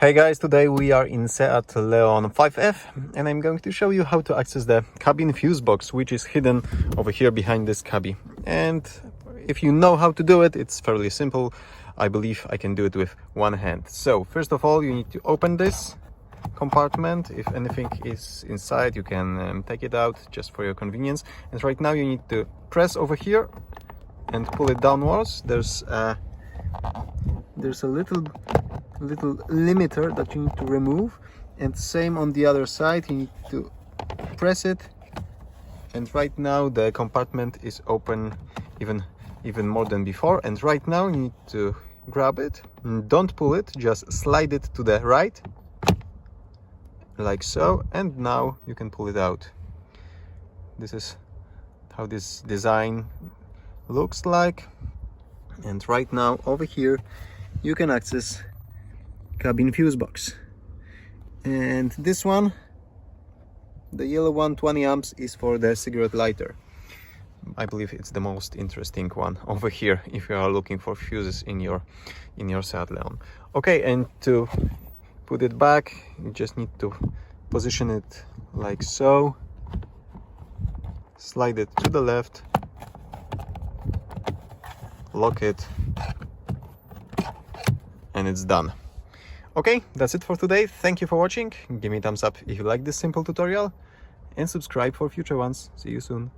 Hey guys, today we are in Seat Leon 5F and I'm going to show you how to access the cabin fuse box, which is hidden over here behind this cubby. And if you know how to do it, it's fairly simple. I believe I can do it with one hand. So first of all, you need to open this compartment. If anything is inside, you can take it out just for your convenience. And right now you need to press over here and pull it downwards. There's a little limiter that you need to remove, and same on the other side. You need to press it, and right now the compartment is open even more than before. And right now you need to grab it, don't pull it, just slide it to the right like so, and now you can pull it out. This is how this design looks like. And right now over here you can access cabin fuse box, and this one, the yellow one, 20 amps, is for the cigarette lighter. I believe it's the most interesting one over here if you are looking for fuses in your Seat Leon. Okay, and to put it back, you just need to position it like so, slide it to the left, lock it, and it's done. Okay, that's it for today. Thank you for watching. Give me a thumbs up if you like this simple tutorial and subscribe for future ones. See you soon.